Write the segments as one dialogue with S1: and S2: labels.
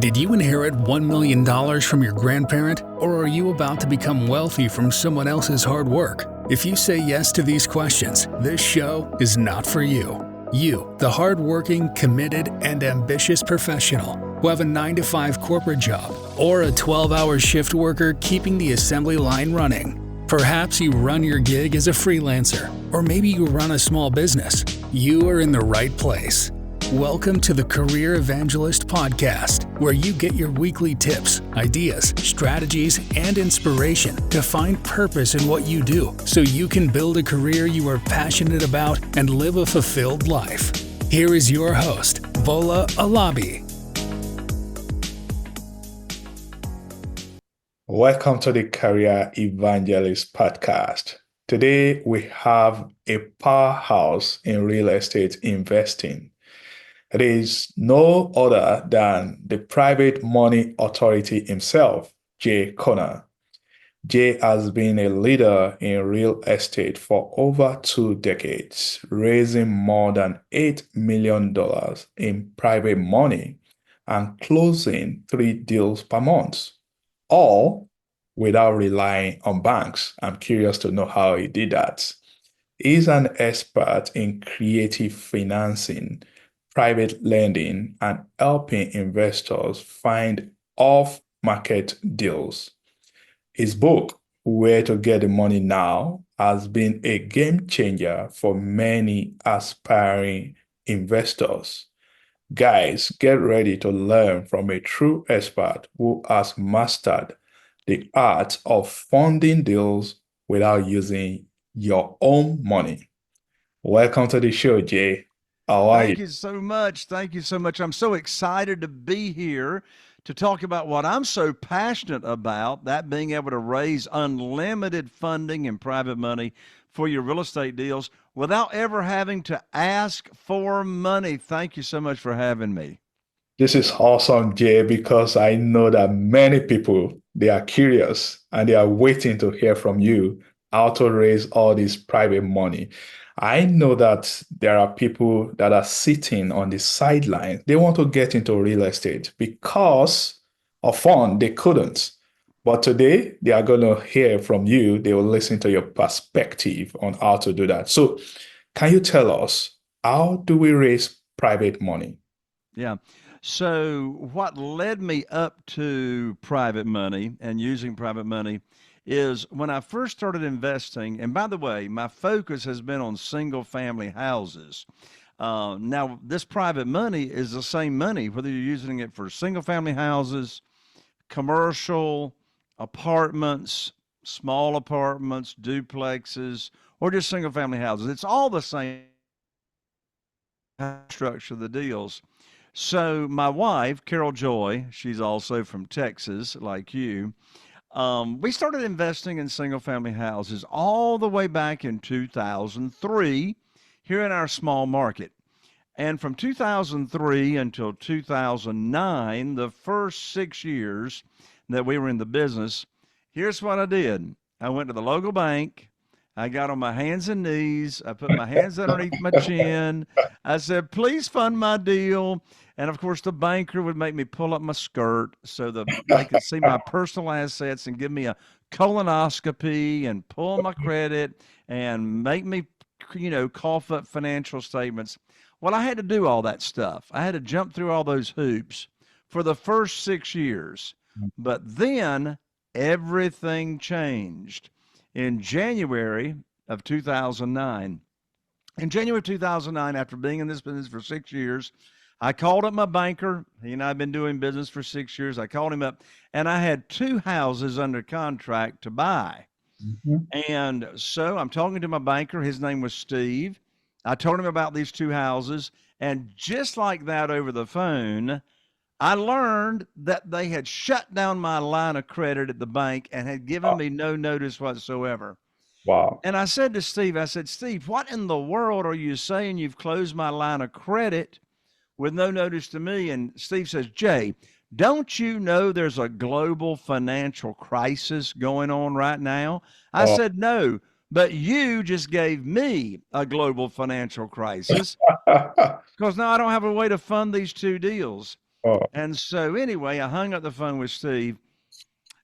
S1: Did you inherit $1 million from your grandparent, or are you about to become wealthy from someone else's hard work? If you say yes to these questions, this show is not for you. You, the hardworking, committed, and ambitious professional who have a 9-to-5 corporate job or a 12-hour shift worker keeping the assembly line running. Perhaps you run your gig as a freelancer, or maybe you run a small business. You are in the right place. Welcome to the Career Evangelist Podcast, where you get your weekly tips, ideas, strategies, and inspiration to find purpose in what you do so you can build a career you are passionate about and live a fulfilled life. Here is your host, Vola Alabi.
S2: Welcome to the Career Evangelist Podcast. Today we have a powerhouse in real estate investing. It is no other than the private money authority himself, Jay Conner. Jay has been a leader in real estate for over 2 decades, raising more than $8 million in private money and closing 3 deals per month, all without relying on banks. I'm curious to know how he did that. He's an expert in creative financing, private lending, and helping investors find off-market deals. His book, Where to Get the Money Now, has been a game changer for many aspiring investors. Guys, get ready to learn from a true expert who has mastered the art of funding deals without using your own money. Welcome to the show, Jay. How are you?
S3: Thank you so much. Thank you so much. I'm so excited to be here to talk about what I'm so passionate about, that being able to raise unlimited funding and private money for your real estate deals without ever having to ask for money. Thank you so much for having me.
S2: This is awesome, Jay, because I know that many people, they are curious and they are waiting to hear from you how to raise all this private money. I know that there are people that are sitting on the sidelines. They want to get into real estate because of fun, they couldn't. But today, they are going to hear from you. They will listen to your perspective on how to do that. So can you tell us, how do we raise private money?
S3: Yeah. So what led me up to private money and using private money is when I first started investing, and by the way, my focus has been on single family houses. Now, this private money is the same money, whether you're using it for single family houses, commercial, apartments, small apartments, duplexes, or just single family houses. It's all the same structure of the deals. So my wife, Carol Joy, she's also from Texas, like you. We started investing in single family houses all the way back in 2003 here in our small market. And from 2003 until 2009, the first 6 years that we were in the business, here's what I did. I went to the local bank. I got on my hands and knees. I put my hands underneath my chin. I said, please fund my deal. And of course, the banker would make me pull up my skirt so they could see my personal assets and give me a colonoscopy and pull my credit and make me, cough up financial statements. Well, I had to do all that stuff. I had to jump through all those hoops for the first 6 years. But then everything changed in January of 2009. In January of 2009, after being in this business for 6 years, I called up my banker. He and I have been doing business for 6 years. I called him up, and I had 2 houses under contract to buy. And so I'm talking to my banker. His name was Steve. I told him about these 2 houses, and just like that over the phone, I learned that they had shut down my line of credit at the bank and had given me no notice whatsoever.
S2: Wow.
S3: And I said to Steve, Steve, what in the world are you saying? You've closed my line of credit with no notice to me. And Steve says, Jay, don't you know there's a global financial crisis going on right now? I said, no, but you just gave me a global financial crisis because now I don't have a way to fund these 2 deals.
S2: Oh,
S3: And so anyway, I hung up the phone with Steve,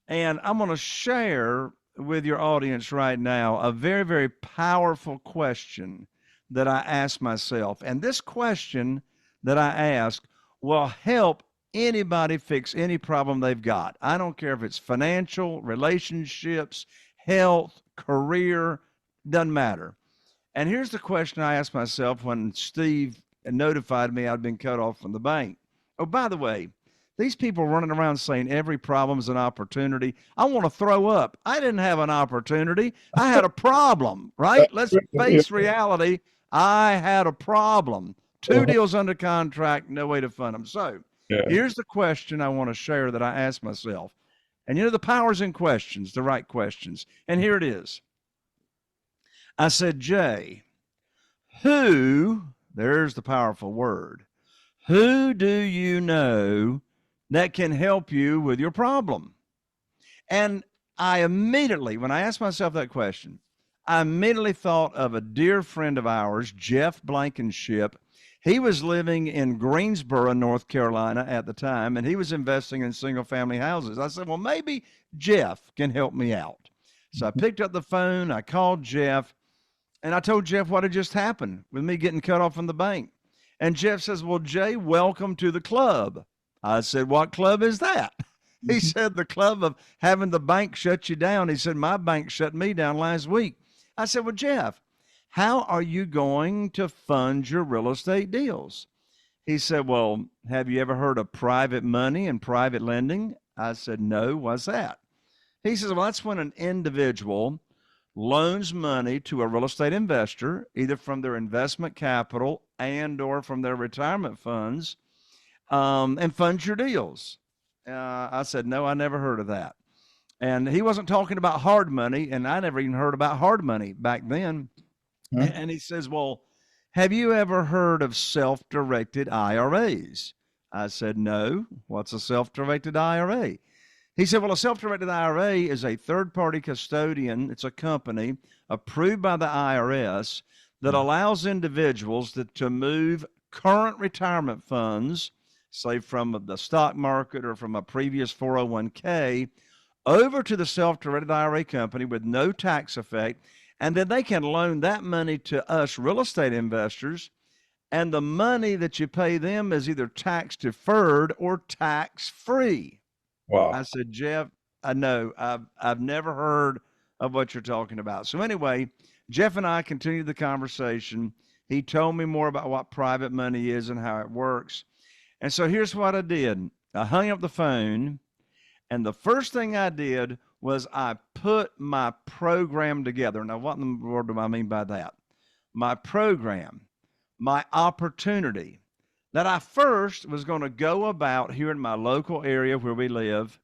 S3: and I'm going to share with your audience right now a very, very powerful question that I asked myself. And this question that I ask will help anybody fix any problem they've got. I don't care if it's financial, relationships, health, career, doesn't matter. And here's the question I asked myself when Steve notified me I'd been cut off from the bank. Oh, by the way, these people running around saying every problem's an opportunity. I want to throw up. I didn't have an opportunity. I had a problem, right? Let's
S2: yeah.
S3: face reality. I had a problem. Two deals under contract, no way to fund them. So
S2: Yeah.
S3: here's the question I want to share that I asked myself. And the power's in questions, the right questions. And here it is. I said, Jay, there's the powerful word, who do you know that can help you with your problem? And I immediately, when I asked myself that question, I immediately thought of a dear friend of ours, Jeff Blankenship. He was living in Greensboro, North Carolina at the time, and he was investing in single family houses. I said, well, maybe Jeff can help me out. So I picked up the phone, I called Jeff, and I told Jeff what had just happened with me getting cut off from the bank. And Jeff says, well, Jay, welcome to the club. I said, what club is that? He said, the club of having the bank shut you down. He said, my bank shut me down last week. I said, well, Jeff, how are you going to fund your real estate deals? He said, well, have you ever heard of private money and private lending? I said, no, what's that? He says, well, that's when an individual loans money to a real estate investor, either from their investment capital and or from their retirement funds, and funds your deals. I said, no, I never heard of that. And he wasn't talking about hard money, and I never even heard about hard money back then. And he says, well, have you ever heard of self-directed IRAs? I said, no. What's a self-directed IRA? He said, well, a self-directed IRA is a third-party custodian. It's a company approved by the IRS that allows individuals to move current retirement funds, say from the stock market or from a previous 401k, over to the self-directed IRA company with no tax effect, and then they can loan that money to us real estate investors, and the money that you pay them is either tax deferred or tax free.
S2: Wow.
S3: I said, Jeff, I know I've never heard of what you're talking about. So anyway, Jeff and I continued the conversation. He told me more about what private money is and how it works. And so here's what I did. I hung up the phone, and the first thing I did was I put my program together. Now, what in the world do I mean by that? My program, my opportunity that I first was going to go about here in my local area where we live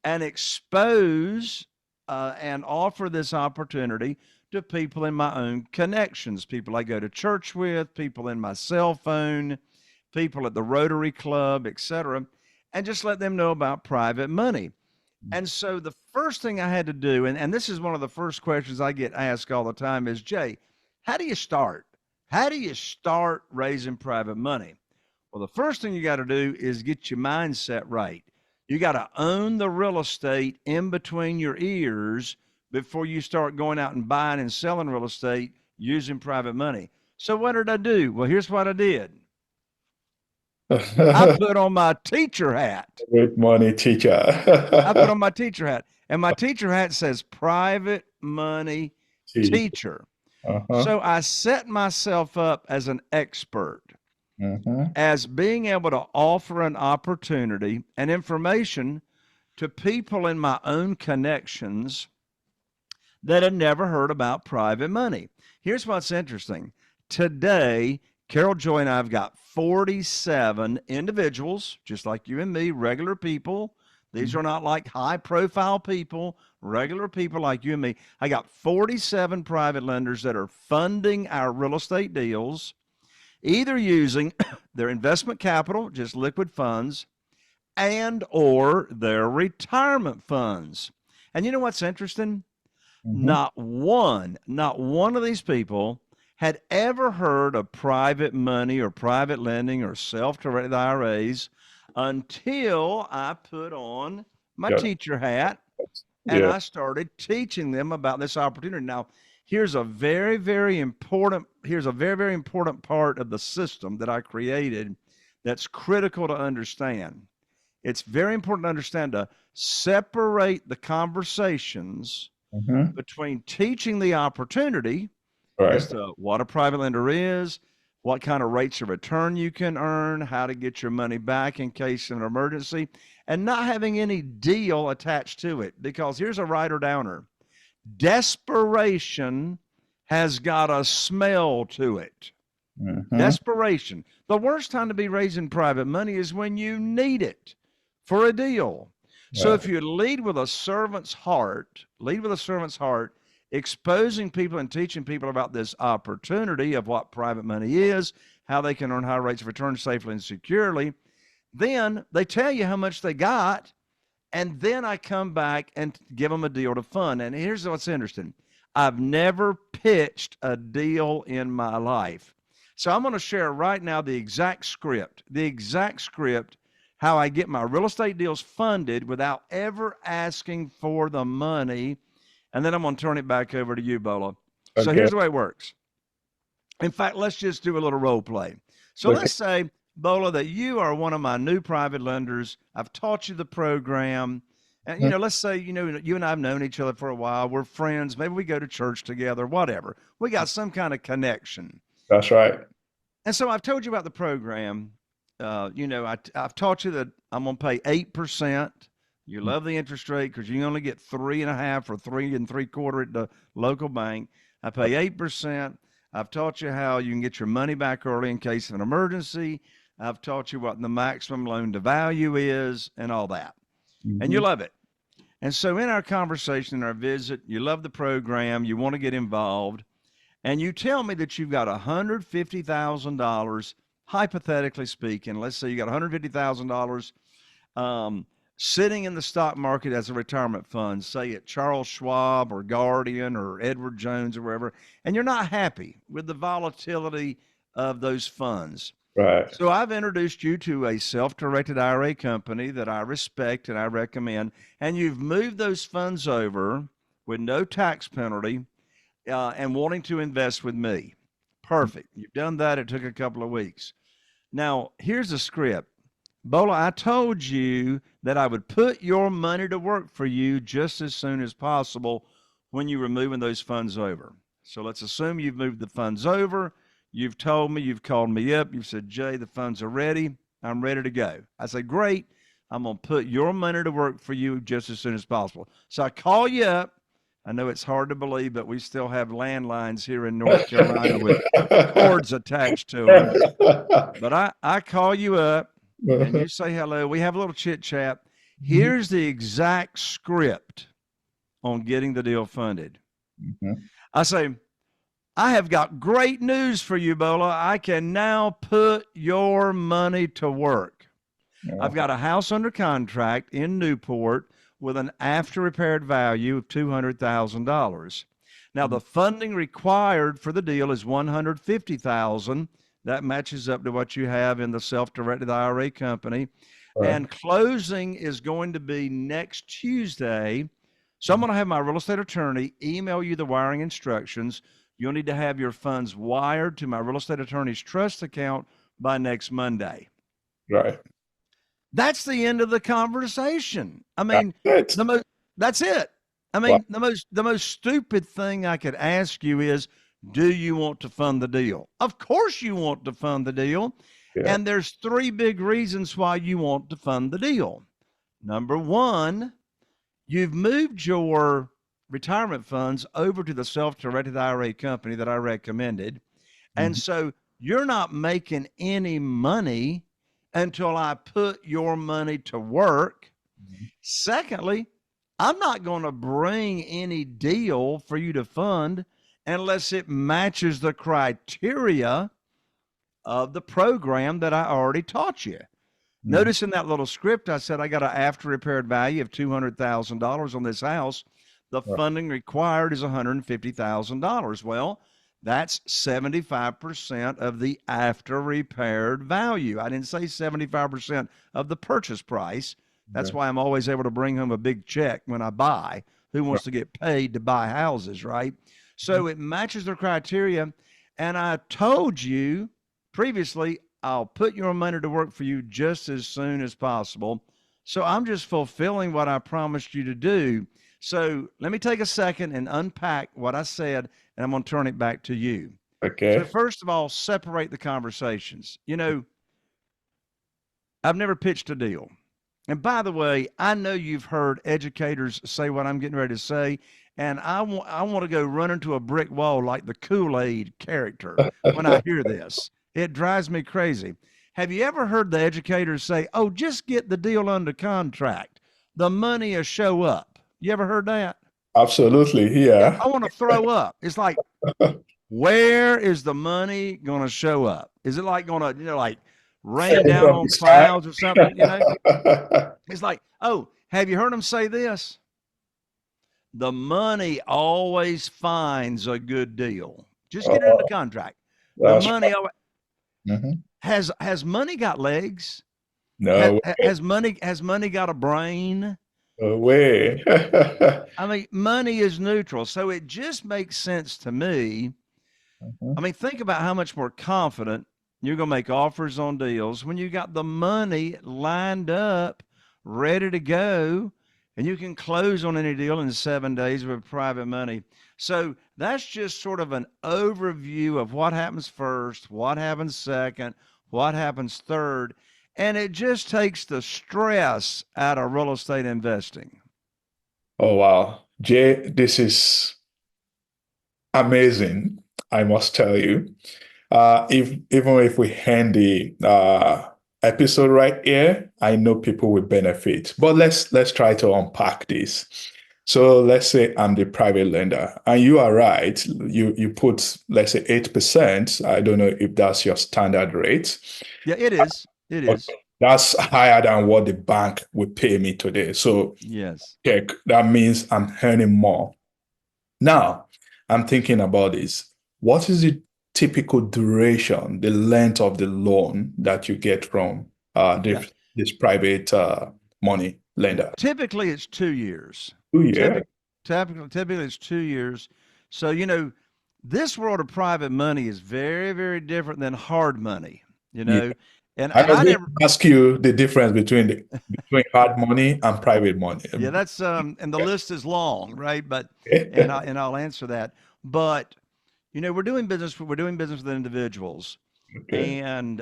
S3: and expose and offer this opportunity to people in my own connections, people I go to church with, people in my cell phone, people at the Rotary Club, etc., and just let them know about private money. And so the first thing I had to do, and this is one of the first questions I get asked all the time, is, Jay, how do you start? How do you start raising private money? Well, the first thing you got to do is get your mindset right. You got to own the real estate in between your ears before you start going out and buying and selling real estate using private money. So what did I do? Well, here's what I did. I put on my teacher hat.
S2: Great money teacher.
S3: I put on my teacher hat. And my teacher hat says private money teacher. So I set myself up as an expert. As being able to offer an opportunity and information to people in my own connections that had never heard about private money. Here's what's interesting. Today, Carol Joy and I have got 47 individuals, just like you and me, regular people. These are not like high-profile people, regular people like you and me. I got 47 private lenders that are funding our real estate deals, either using their investment capital, just liquid funds, and or their retirement funds. And you know what's interesting? Not one of these people had ever heard of private money or private lending or self-directed IRAs until I put on my
S2: Yeah.
S3: teacher hat and
S2: Yeah.
S3: I started teaching them about this opportunity. Now, here's a very, very important part of the system that I created that's critical to understand. It's very important to understand to separate the conversations
S2: Mm-hmm.
S3: between teaching the opportunity as
S2: Right.
S3: to what a private lender is, what kind of rates of return you can earn, how to get your money back in case of an emergency, and not having any deal attached to it. Because here's a writer downer: desperation has got a smell to it.
S2: Mm-hmm.
S3: Desperation. The worst time to be raising private money is when you need it for a deal. So
S2: Right.
S3: if you lead with a servant's heart, exposing people and teaching people about this opportunity of what private money is, how they can earn high rates of return safely and securely, then they tell you how much they got, and then I come back and give them a deal to fund. And here's what's interesting: I've never pitched a deal in my life. So I'm going to share right now the exact script, how I get my real estate deals funded without ever asking for the money. And then I'm going to turn it back over to you, Bola. So
S2: Okay.
S3: here's the way it works. In fact, let's just do a little role play. So
S2: Okay.
S3: let's say, Bola, that you are one of my new private lenders. I've taught you the program. And,
S2: Mhm.
S3: let's say, you and I have known each other for a while. We're friends. Maybe we go to church together, whatever. We got some kind of connection.
S2: That's right.
S3: And so I've told you about the program. I've taught you that I'm going to pay 8%. You love the interest rate because you only get 3.5 or 3.75 at the local bank. I pay 8%. I've taught you how you can get your money back early in case of an emergency. I've taught you what the maximum loan to value is and all that. And you
S2: Mm-hmm.
S3: love it. And so in our conversation, in our visit, you love the program, you want to get involved, and you tell me that you've got $150,000, hypothetically speaking. Let's say you got $150,000 sitting in the stock market as a retirement fund, say at Charles Schwab or Guardian or Edward Jones or wherever, and you're not happy with the volatility of those funds.
S2: Right.
S3: So I've introduced you to a self-directed IRA company that I respect and I recommend, and you've moved those funds over with no tax penalty and wanting to invest with me. Perfect. You've done that. It took a couple of weeks. Now, here's the script. Bola, I told you that I would put your money to work for you just as soon as possible when you were moving those funds over. So let's assume you've moved the funds over. You've told me, you've called me up. You've said, Jay, the funds are ready. I'm ready to go. I say, great. I'm going to put your money to work for you just as soon as possible. So I call you up. I know it's hard to believe, but we still have landlines here in North Carolina with cords attached to them. But I call you up and you say hello. We have a little chit chat. Here's the exact script on getting the deal funded.
S2: Mhm.
S3: I say, I have got great news for you, Bola. I can now put your money to work. I've got a house under contract in Newport with an after repaired value of $200,000. Now the funding required for the deal is $150,000. That matches up to what you have in the self-directed IRA company.
S2: Right.
S3: And closing is going to be next Tuesday. So I'm going to have my real estate attorney email you the wiring instructions. You'll need to have your funds wired to my real estate attorney's trust account by next Monday.
S2: Right.
S3: That's the end of the conversation. I mean,
S2: That's it.
S3: that's it. I
S2: Wow.
S3: mean, the most stupid thing I could ask you is, do you want to fund the deal? Of course you want to fund the deal.
S2: Yeah.
S3: And there's three big reasons why you want to fund the deal. Number one, you've moved your retirement funds over to the self-directed IRA company that I recommended. And
S2: Mhm.
S3: so you're not making any money until I put your money to work.
S2: Mhm.
S3: Secondly, I'm not going to bring any deal for you to fund unless it matches the criteria of the program that I already taught you.
S2: Mhm.
S3: Notice in that little script, I said I got an after repaired value of $200,000 on this house. The
S2: Right.
S3: funding required is $150,000. Well, That's 75% of the after repaired value. I didn't say 75% of the purchase price. That's why I'm always able to bring home a big check when I buy. Who wants to get paid to buy houses, right? So it matches their criteria. And I told you previously, I'll put your money to work for you just as soon as possible. So I'm just fulfilling what I promised you to do. So let me take a second and unpack what I said, and I'm going to turn it back to you.
S2: Okay.
S3: So first of all, separate the conversations. You know, I've never pitched a deal. And by the way, I know you've heard educators say what I'm getting ready to say, and I want to go run into a brick wall like the Kool-Aid character when I hear this. It drives me crazy. Have you ever heard the educators say, oh, just get the deal under contract. The money will show up. You ever heard that?
S2: Absolutely. Yeah.
S3: I want to throw up. It's like, where is the money going to show up? Is it like going to, like rain down on clouds or something? It's like, oh, have you heard them say this? The money always finds a good deal. Just get it under contract. The money always, has money got legs?
S2: No.
S3: Has money got a brain?
S2: No way.
S3: I mean, money is neutral. So it just makes sense to me. I mean, think about how much more confident you're going to make offers on deals when you got the money lined up, ready to go, and you can close on any deal in 7 days with private money. So that's just sort of an overview of what happens first, what happens second, what happens third. And it just takes the stress out of real estate investing.
S2: Oh, wow. Jay, this is amazing, I must tell you. Even if we end the episode right here, I know people will benefit. But let's try to unpack this. So let's say I'm the private lender, and you are right. You put, let's say, 8%. I don't know if that's your standard rate.
S3: Yeah, it is. It is.
S2: Okay. That's higher than what the bank would pay me today. So
S3: yes,
S2: that means I'm earning more. Now, I'm thinking about this. What is the typical duration, the length of the loan that you get from this private money lender?
S3: Typically, it's 2 years.
S2: 2 years?
S3: Typically, it's 2 years. So, this world of private money is very, very different than hard money,
S2: Yeah.
S3: And
S2: I never ask you the difference between hard money and private money.
S3: Yeah, that's and the list is long, right? But and I'll answer that. But we're doing business with individuals, and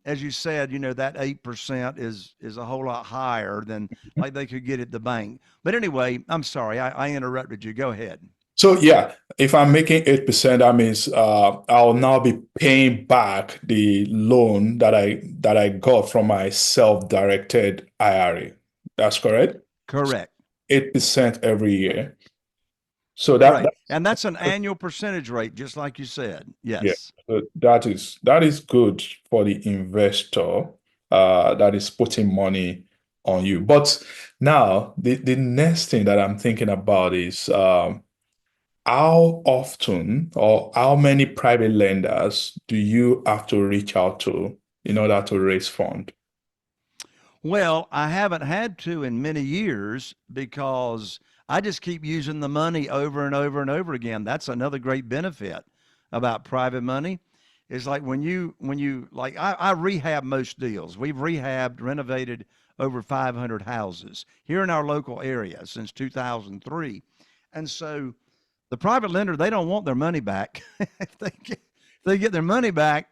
S3: as you said, that 8% is a whole lot higher than like they could get at the bank. But anyway, I'm sorry, I interrupted you. Go ahead.
S2: So yeah, if I'm making 8%, that means I'll now be paying back the loan that I got from my self-directed IRA. That's correct?
S3: Correct.
S2: 8% every year. So
S3: and that's an annual percentage rate, just like you said. Yes.
S2: Yeah, so that is good for the investor that is putting money on you. But now the next thing that I'm thinking about is how often or how many private lenders do you have to reach out to in order to raise fund?
S3: Well, I haven't had to in many years because I just keep using the money over and over and over again. That's another great benefit about private money. Is like when you like I rehab most deals. We've rehabbed, renovated over 500 houses here in our local area since 2003. And so the private lender, they don't want their money back. If they get their money back,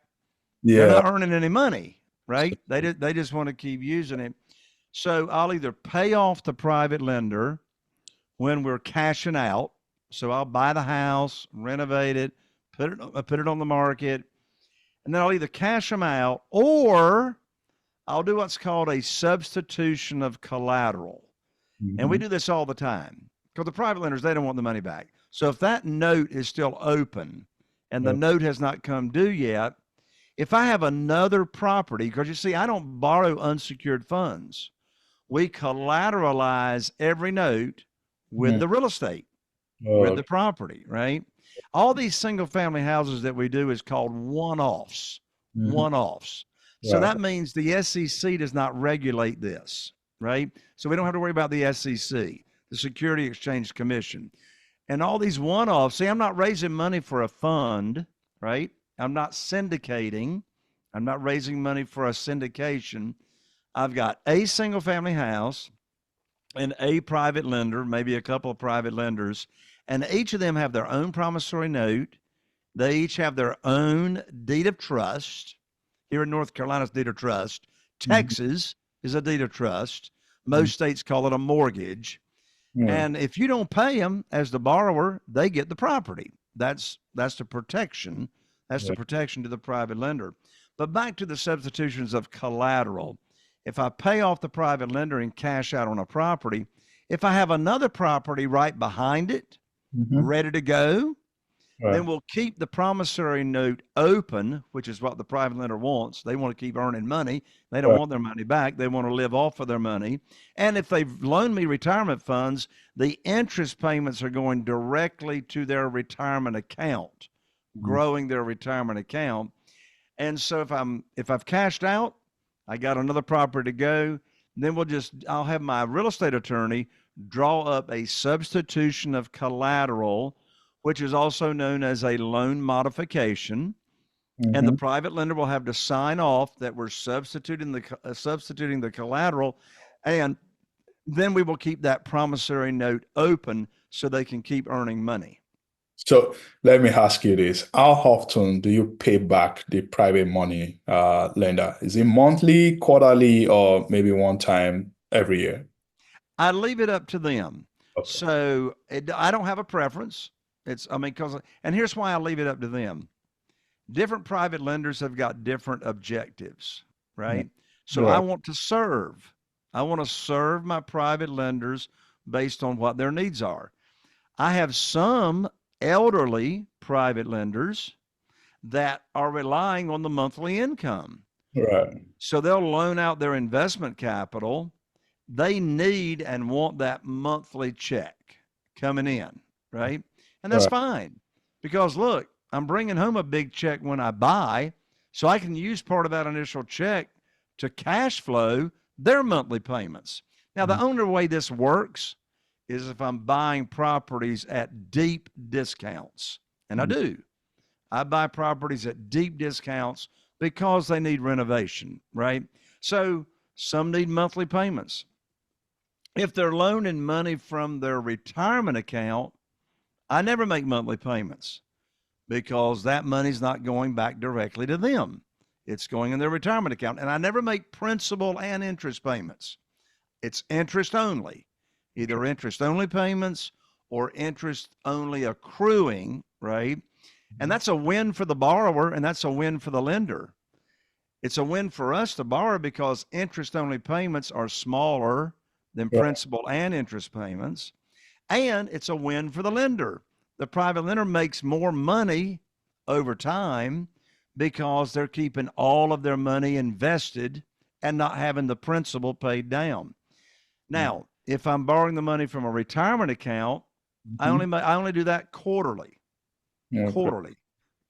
S3: they're not earning any money, right? They just want to keep using it. So I'll either pay off the private lender when we're cashing out. So I'll buy the house, renovate it, put it on the market, and then I'll either cash them out or I'll do what's called a substitution of collateral. Mm-hmm. And we do this all the time because the private lenders, they don't want the money back. So if that note is still open and the note has not come due yet, if I have another property, because you see, I don't borrow unsecured funds. We collateralize every note with the real estate, with the property, right? All these single family houses that we do is called one-offs,
S2: Mhm.
S3: one-offs. So
S2: Right.
S3: that means the SEC does not regulate this, right? So we don't have to worry about the SEC, the Security Exchange Commission. And all these one-offs, see, I'm not raising money for a fund, right? I'm not syndicating. I'm not raising money for a syndication. I've got a single family house and a private lender, maybe a couple of private lenders, and each of them have their own promissory note. They each have their own deed of trust. Here in North Carolina, it's deed of trust.
S2: Mhm.
S3: Texas is a deed of trust.
S2: Mhm.
S3: Most states call it a mortgage.
S2: Yeah.
S3: And if you don't pay them as the borrower, they get the property. That's the protection. That's the
S2: Yeah.
S3: protection to the private lender. But back to the substitutions of collateral. If I pay off the private lender and cash out on a property, if I have another property right behind it,
S2: Mhm.
S3: ready to go, then
S2: Right.
S3: we'll keep the promissory note open, which is what the private lender wants. They want to keep earning money. They don't
S2: Right.
S3: want their money back. They want to live off of their money. And if they've loaned me retirement funds, the interest payments are going directly to their retirement account,
S2: Mhm.
S3: growing their retirement account. And so if I've cashed out, I got another property to go, then I'll have my real estate attorney draw up a substitution of collateral, which is also known as a loan modification. And the
S2: Mhm.
S3: private lender will have to sign off that we're substituting the collateral, and then we will keep that promissory note open so they can keep earning money.
S2: So let me ask you this. How often do you pay back the private money lender? Is it monthly, quarterly, or maybe one time every year?
S3: I leave it up to them.
S2: Okay.
S3: So I don't have a preference. And here's why I leave it up to them. Different private lenders have got different objectives,
S2: Yeah.
S3: right? So I
S2: Right.
S3: want to serve. I want to serve my private lenders based on what their needs are. I have some elderly private lenders that are relying on the monthly income.
S2: Right.
S3: So they'll loan out their investment capital. They need and want that monthly check coming in, right? And that's
S2: Right.
S3: fine because look, I'm bringing home a big check when I buy, so I can use part of that initial check to cash flow their monthly payments. Now, the
S2: Mhm.
S3: only way this works is if I'm buying properties at deep discounts. And I
S2: Mhm.
S3: do. I buy properties at deep discounts because they need renovation, right? So some need monthly payments. If they're loaning money from their retirement account, I never make monthly payments because that money's not going back directly to them. It's going in their retirement account. And I never make principal and interest payments. It's interest only, either interest only payments or interest only accruing, right? And
S2: Mhm.
S3: that's a win for the borrower and that's a win for the lender. It's a win for us to borrow because interest only payments are smaller than
S2: Right.
S3: principal and interest payments. And it's a win for the lender. The private lender makes more money over time because they're keeping all of their money invested and not having the principal paid down.
S2: Mhm.
S3: Now, if I'm borrowing the money from a retirement account,
S2: Mhm.
S3: I only do that quarterly,
S2: Okay.
S3: quarterly,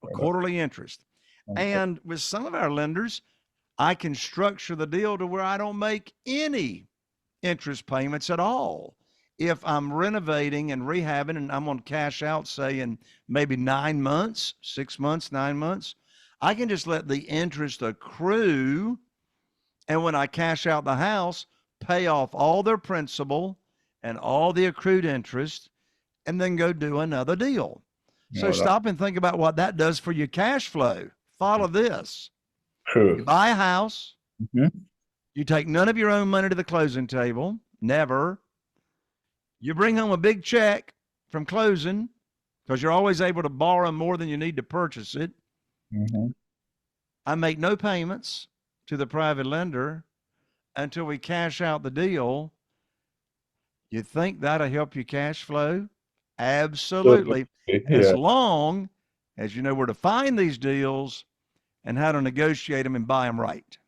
S3: a
S2: Right.
S3: quarterly interest.
S2: Okay.
S3: And with some of our lenders, I can structure the deal to where I don't make any interest payments at all. If I'm renovating and rehabbing and I'm going to cash out, say, in maybe 9 months, 6 months, 9 months, I can just let the interest accrue. And when I cash out the house, pay off all their principal and all the accrued interest and then go do another deal. So
S2: No, that's
S3: stop and think about what that does for your cash flow. Follow this. You
S2: true.
S3: buy a house,
S2: Mhm.
S3: you take none of your own money to the closing table, never. You bring home a big check from closing because you're always able to borrow more than you need to purchase it.
S2: Mhm.
S3: I make no payments to the private lender until we cash out the deal. You think that'll help you cash flow?
S2: Totally.
S3: Absolutely. As
S2: Yeah.
S3: long as you know where to find these deals and how to negotiate them and buy them right.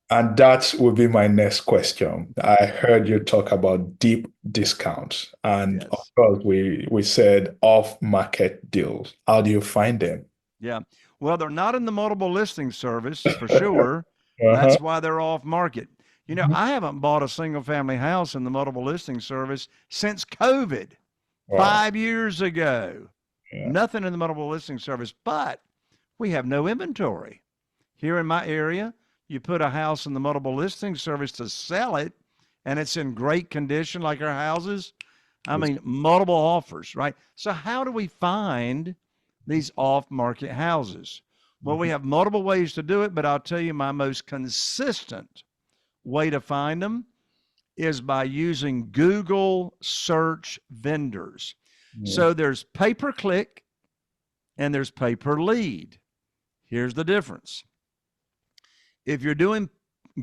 S2: And that would be my next question. I heard you talk about deep discounts, and of
S3: Yes.
S2: course, we said off-market deals. How do you find them?
S3: Yeah. Well, they're not in the multiple listing service for sure.
S2: Uh-huh.
S3: That's why they're off market. I haven't bought a single family house in the multiple listing service since COVID
S2: Wow.
S3: 5 years ago.
S2: Yeah.
S3: Nothing in the multiple listing service, but we have no inventory. Here in my area, you put a house in the multiple listing service to sell it, and it's in great condition like our houses. I mean, multiple offers, right? So how do we find these off-market houses? Well, we have multiple ways to do it, but I'll tell you my most consistent way to find them is by using Google search vendors.
S2: Yeah.
S3: So there's pay-per-click and there's pay-per-lead. Here's the difference. If you're doing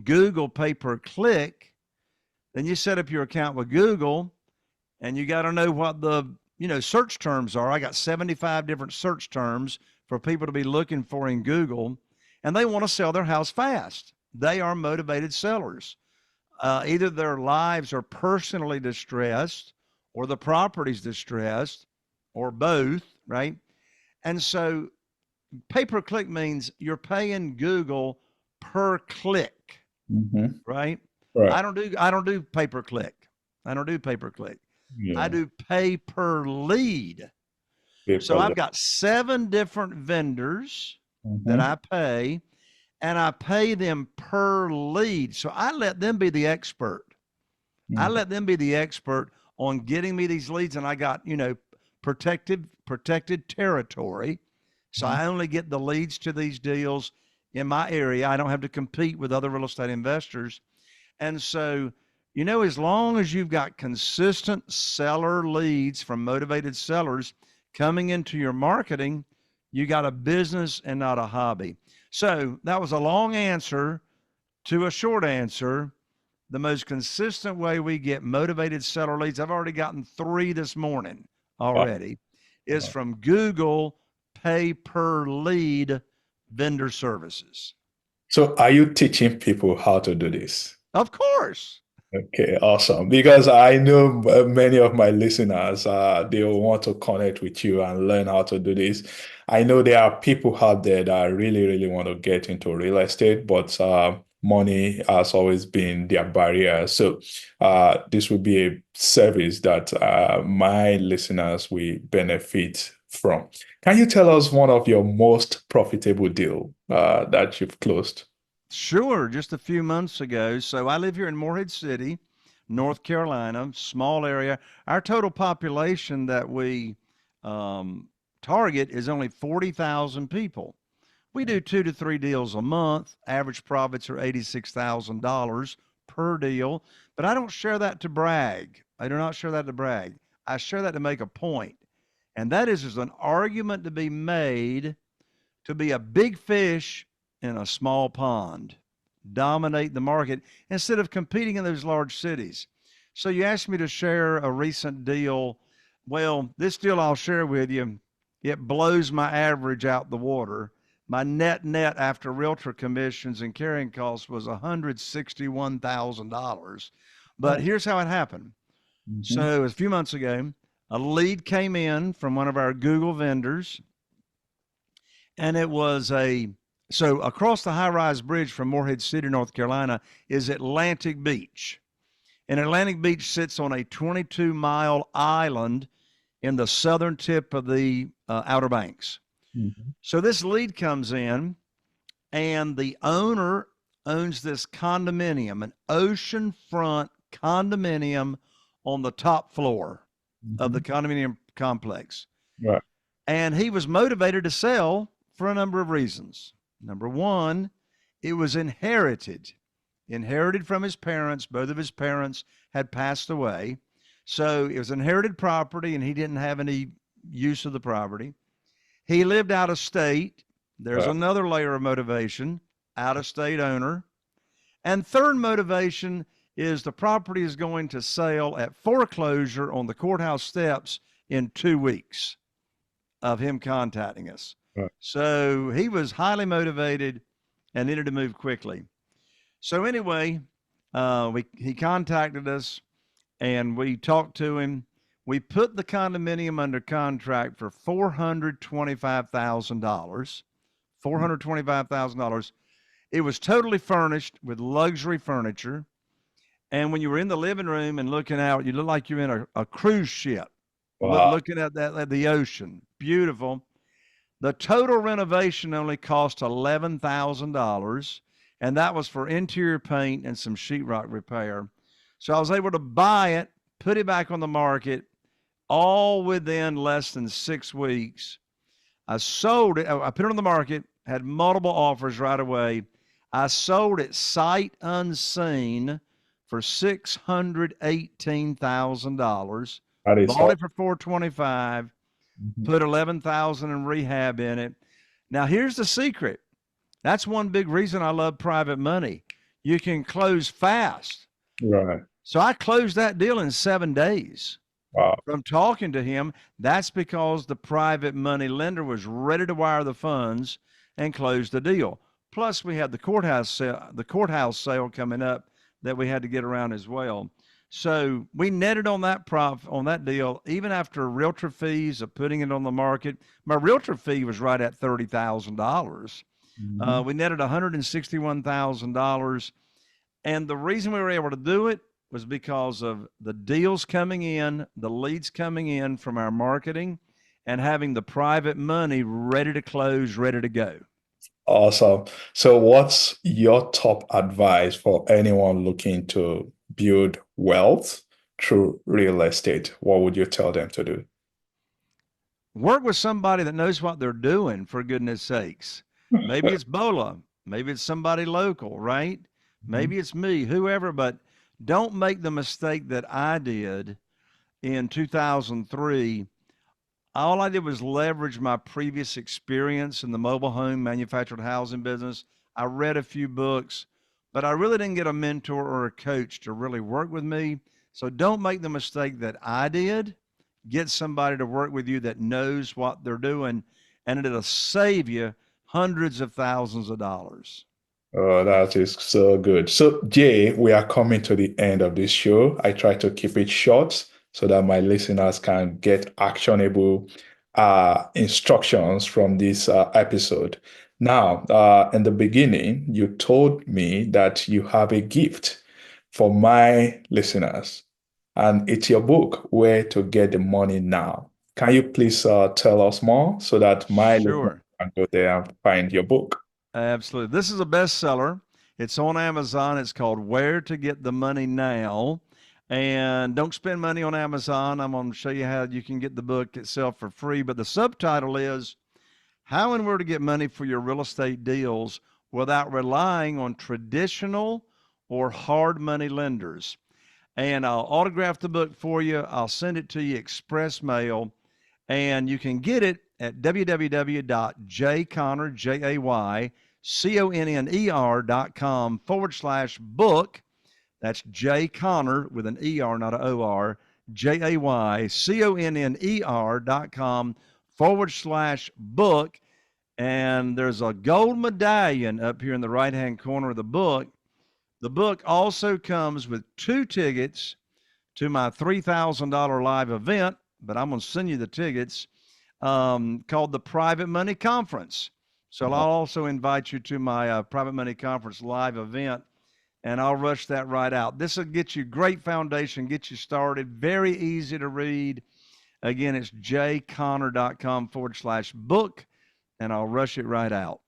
S3: Google pay-per-click, then you set up your account with Google and you got to know what the search terms are. I got 75 different search terms for people to be looking for in Google, and they want to sell their house fast. They are motivated sellers. Either their lives are personally distressed or the property's distressed or both, right? And so pay-per-click means you're paying Google per click,
S2: Mhm.
S3: right?
S2: Right.
S3: I don't do pay-per-click. I don't do pay-per-click. I
S2: Yeah.
S3: do pay-per-lead. So I've got 7 different vendors that I pay, and I pay them per lead. So I let them be the expert. I let them be the expert on getting me these leads, and I got, protected territory. So I only get the leads to these deals in my area. I don't have to compete with other real estate investors. And so, as long as you've got consistent seller leads from motivated sellers coming into your marketing, you got a business and not a hobby. So that was a long answer to a short answer. The most consistent way we get motivated seller leads, I've already gotten 3 this morning already, is from Google pay per lead vendor services.
S2: So are you teaching people how to do this?
S3: Of course.
S2: Okay, awesome. Because I know many of my listeners, they will want to connect with you and learn how to do this. I know there are people out there that really, really want to get into real estate, but money has always been their barrier. So this will be a service that my listeners will benefit from. Can you tell us one of your most profitable deal that you've closed?
S3: Sure, just a few months ago. So I live here in Morehead City, North Carolina, small area. Our total population that we target is only 40,000 people. We do 2 to 3 deals a month. Average profits are $86,000 per deal. But I don't share that to brag. I do not share that to brag. I share that to make a point. And that is there's an argument to be made to be a big fish in a small pond, dominate the market instead of competing in those large cities. So you asked me to share a recent deal. Well, this deal I'll share with you, it blows my average out the water. My net after realtor commissions and carrying costs was $161,000. But here's how it happened. So a few months ago, a lead came in from one of our Google vendors, and it was so across the high-rise bridge from Morehead City, North Carolina, is Atlantic Beach. And Atlantic Beach sits on a 22-mile island in the southern tip of the Outer Banks. So this lead comes in, and the owner owns this condominium, an oceanfront condominium on the top floor of the condominium complex.
S2: Right.
S3: And he was motivated to sell for a number of reasons. Number one, it was inherited from his parents. Both of his parents had passed away. So it was inherited property, and he didn't have any use of the property. He lived out of state. There's another layer of motivation, out of state owner. And third motivation is the property is going to sell at foreclosure on the courthouse steps in 2 weeks of him contacting us. So he was highly motivated and needed to move quickly. So anyway, he contacted us and we talked to him. We put the condominium under contract for $425,000. $425,000. It was totally furnished with luxury furniture. And when you were in the living room and looking out, you looked like you're in a cruise ship,
S2: Wow.
S3: looking at the ocean. Beautiful. The total renovation only cost $11,000, and that was for interior paint and some sheetrock repair. So I was able to buy it, put it back on the market, all within less than 6 weeks. I sold it. I put it on the market, had multiple offers right away. I sold it sight unseen for $618,000.
S2: That is
S3: Bought
S2: all.
S3: it for $425,000.
S2: Mhm.
S3: Put $11,000 in rehab in it. Now here's the secret. That's one big reason I love private money. You can close fast.
S2: Right.
S3: So I closed that deal in 7 days.
S2: Wow.
S3: From talking to him, that's because the private money lender was ready to wire the funds and close the deal. Plus, we had the courthouse sale coming up that we had to get around as well. So we netted on that deal, even after realtor fees of putting it on the market. My realtor fee was right at $30,000.
S2: Mhm.
S3: We netted $161,000. And the reason we were able to do it was because of the deals coming in, the leads coming in from our marketing, and having the private money ready to close, ready to go.
S2: Awesome. So, what's your top advice for anyone looking to build wealth through real estate? What would you tell them to do?
S3: Work with somebody that knows what they're doing, for goodness sakes. Maybe it's Bola, maybe it's somebody local, right? Maybe it's me, whoever, but don't make the mistake that I did in 2003. All I did was leverage my previous experience in the mobile home manufactured housing business. I read a few books, but I really didn't get a mentor or a coach to really work with me. So don't make the mistake that I did. Get somebody to work with you that knows what they're doing, and it'll save you hundreds of thousands of dollars.
S2: Oh, that is so good. So, Jay, we are coming to the end of this show. I try to keep it short so that my listeners can get actionable instructions from this episode. Now, in the beginning, you told me that you have a gift for my listeners, and it's your book, Where to Get the Money Now. Can you please tell us more so that my listeners
S3: Sure.
S2: can go there and find your book?
S3: Absolutely. This is a bestseller. It's on Amazon. It's called Where to Get the Money Now. And don't spend money on Amazon. I'm going to show you how you can get the book itself for free. But the subtitle is How and Where to Get Money for Your Real Estate Deals Without Relying on Traditional or Hard Money Lenders. And I'll autograph the book for you. I'll send it to you express mail. And you can get it at www.jayconner.com/book. That's Jay Conner with an ER, not an OR, JayConner.com/book. And there's a gold medallion up here in the right-hand corner of the book. The book also comes with 2 tickets to my $3,000 live event, but I'm going to send you the tickets, called the Private Money Conference. So I'll also invite you to my Private Money Conference live event, and I'll rush that right out. This will get you great foundation, get you started, very easy to read. Again, it's jayconner.com/book, and I'll rush it right out.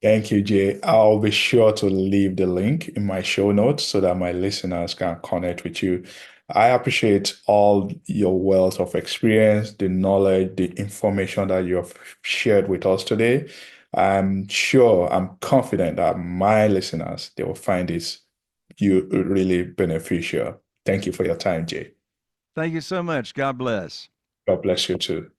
S2: Thank you, Jay. I'll be sure to leave the link in my show notes so that my listeners can connect with you. I appreciate all your wealth of experience, the knowledge, the information that you have shared with us today. I'm confident that my listeners, they will find this really beneficial. Thank you for your time, Jay.
S3: Thank you so much. God bless.
S2: God bless you too.